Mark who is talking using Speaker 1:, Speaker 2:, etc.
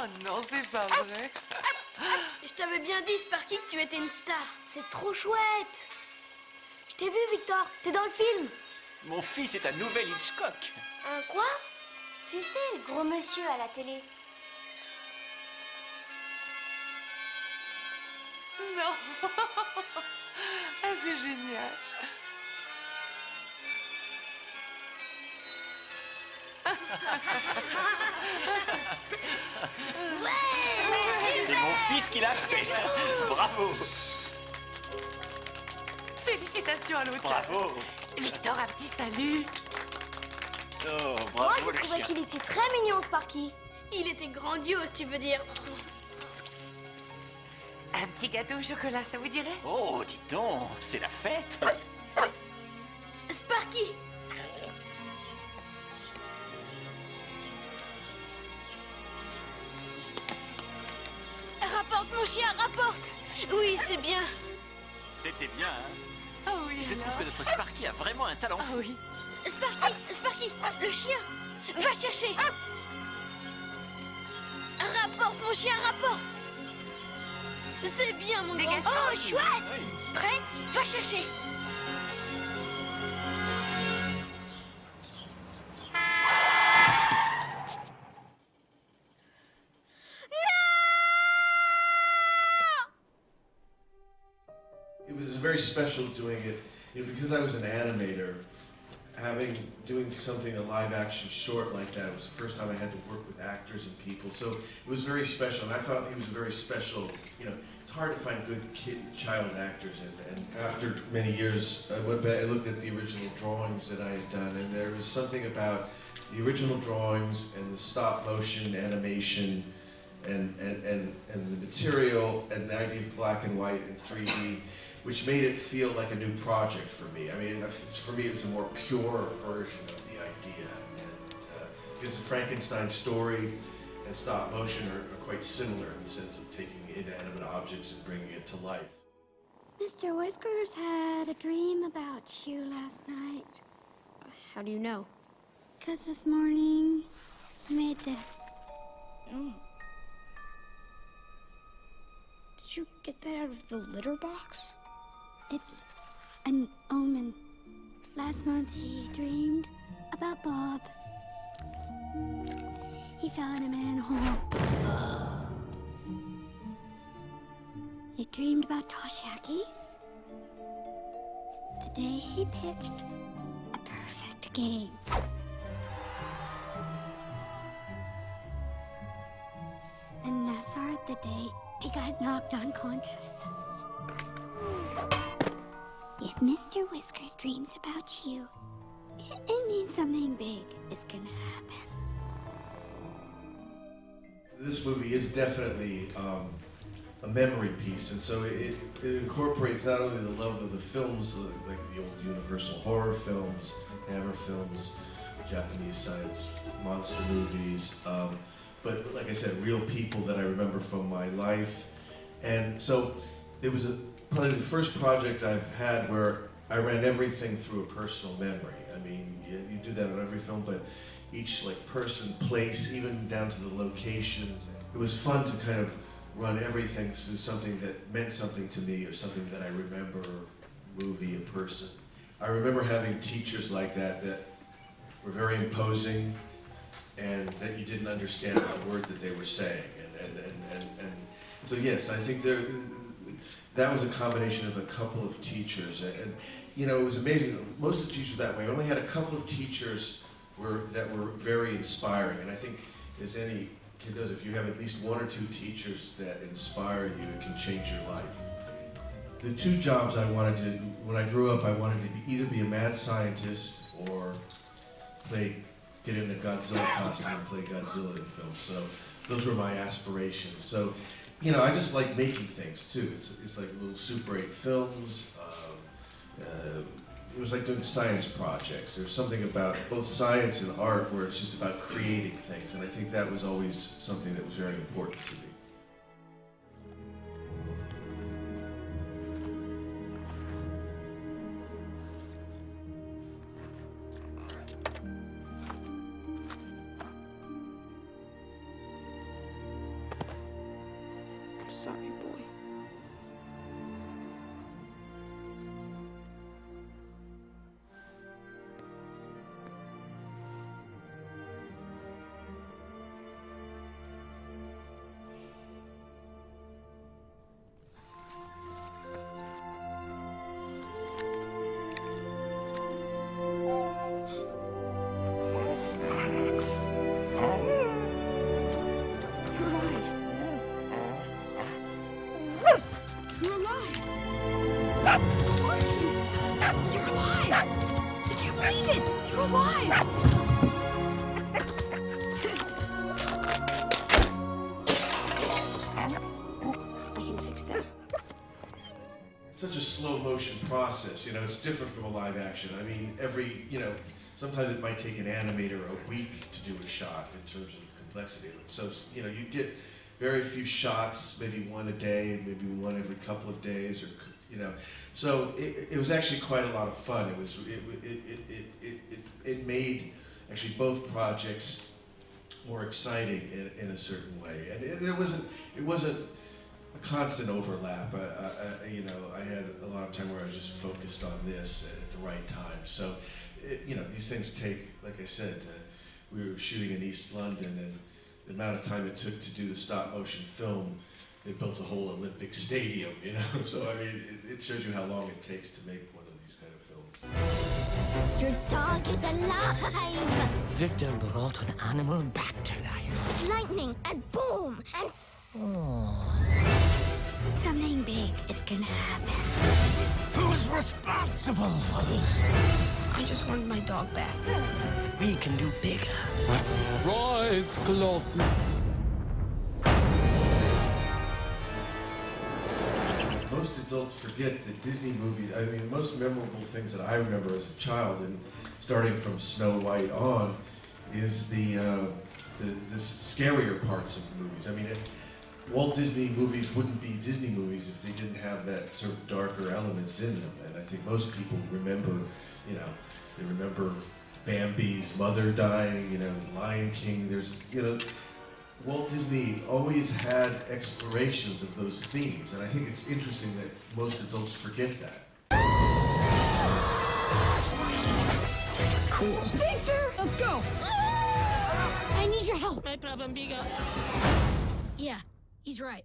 Speaker 1: Oh non, c'est pas vrai.
Speaker 2: Je t'avais bien dit, Sparky, que tu étais une star. C'est trop chouette. Je t'ai vu, Victor. T'es dans le film.
Speaker 3: Mon fils est un nouvel Hitchcock.
Speaker 2: Un quoi?
Speaker 4: Tu sais, le gros monsieur à la télé.
Speaker 1: Non. Ah, c'est génial.
Speaker 3: C'est mon fils qui l'a fait. Bravo.
Speaker 1: Félicitations à l'auteur.
Speaker 3: Bravo.
Speaker 1: Victor, un petit salut.
Speaker 3: Oh,
Speaker 2: Moi,
Speaker 3: bravo
Speaker 2: je
Speaker 3: le
Speaker 2: trouvais
Speaker 3: chien.
Speaker 2: qu'il était très mignon, Sparky. Il était grandiose, tu veux dire.
Speaker 1: Un petit gâteau au chocolat, ça vous dirait?
Speaker 3: Oh, dis donc, c'est la fête.
Speaker 2: Sparky! Rapporte, mon chien, rapporte! Oui, c'est bien.
Speaker 3: C'était bien, hein?
Speaker 1: Ah oui,
Speaker 3: Je trouve
Speaker 1: alors.
Speaker 3: que notre Sparky a vraiment un talent.
Speaker 1: Ah oui.
Speaker 2: Sparky, Sparky, le chien, va chercher. Rapporte, mon chien, rapporte. C'est bien, mon grand. Oh, chouette. Prêt? Va chercher.
Speaker 5: It was very special doing it, because I was an animator. Doing something, a live action short like that, it was the first time I had to work with actors and people, so it was very special, and I thought he was very special. It's hard to find good child actors, and after many years, I went back, I looked at the original drawings that I had done, and there was something about the original drawings and the stop motion animation and the material and the idea of black and white and 3D, which made it feel like a new project for me. I mean, for me, it was a more pure version of the idea. And because the Frankenstein story and stop motion are quite similar in the sense of taking inanimate objects and bringing it to life.
Speaker 4: Mr. Whiskers had a dream about you last night.
Speaker 2: How do you know?
Speaker 4: 'Cause this morning, he made this.
Speaker 2: Oh. Did you get that out of the litter box?
Speaker 4: It's an omen. Last month, he dreamed about Bob. He fell in a manhole. He dreamed about Toshaki. The day he pitched a perfect game. And Nassar, the day he got knocked unconscious. If Mr. Whiskers dreams about you, it means something big is gonna happen.
Speaker 5: This movie is definitely a memory piece, and so it incorporates not only the love of the films, like the old Universal horror films, Hammer films, Japanese science monster movies, but like I said, real people that I remember from my life. And so it was probably the first project I've had where I ran everything through a personal memory. I mean, you do that on every film, but each person, place, even down to the locations. It was fun to kind of run everything through something that meant something to me or something that I remember, a movie, a person. I remember having teachers like that were very imposing and that you didn't understand a word that they were saying. And so yes, I think that was a combination of a couple of teachers. And it was amazing. Most of the teachers that way. I only had a couple of teachers that were very inspiring. And I think as any kid knows, if you have at least one or two teachers that inspire you, it can change your life. The two jobs I wanted to, when I grew up, I wanted to either be a mad scientist or get in a Godzilla costume and play Godzilla in film. So those were my aspirations. So, I just like making things too. It's like little Super 8 films. It was like doing science projects. There's something about both science and art where it's just about creating things, and I think that was always something that was very important to me.
Speaker 6: sorry, boy. You're alive! Sparky! You're alive! I can't believe it! You're alive! I can fix that.
Speaker 5: Such a slow motion process, you know, it's different from a live action. I mean, sometimes it might take an animator a week to do a shot in terms of the complexity of it. So, you know, you get very few shots, maybe one a day, maybe one every couple of days, or, you know. So it was actually quite a lot of fun. It made actually both projects more exciting in a certain way. And it wasn't a constant overlap. I had a lot of time where I was just focused on this at the right time. So, you know, these things take, like I said, we were shooting in East London, and the amount of time it took to do the stop motion film, they built a whole Olympic stadium, you know? So, I mean, it shows you how long it takes to make one of these kind of films.
Speaker 4: Your dog is alive!
Speaker 7: Victor brought an animal back to life.
Speaker 4: It's lightning and boom and something big is gonna happen.
Speaker 7: Who's responsible for this?
Speaker 6: I just wanted my dog back.
Speaker 7: We can do bigger.
Speaker 8: Rise, Colossus.
Speaker 5: Most adults forget that Disney movies, I mean, the most memorable things that I remember as a child, and starting from Snow White on, is the scarier parts of the movies. I mean, Walt Disney movies wouldn't be Disney movies if they didn't have that sort of darker elements in them. And I think most people remember, you know, they remember Bambi's mother dying, you know, The Lion King. There's, you know, Walt Disney always had explorations of those themes. And I think it's interesting that most adults forget that.
Speaker 7: Cool.
Speaker 6: Victor! Let's go!
Speaker 2: I need your help.
Speaker 7: My problem bigger.
Speaker 2: Yeah, he's right.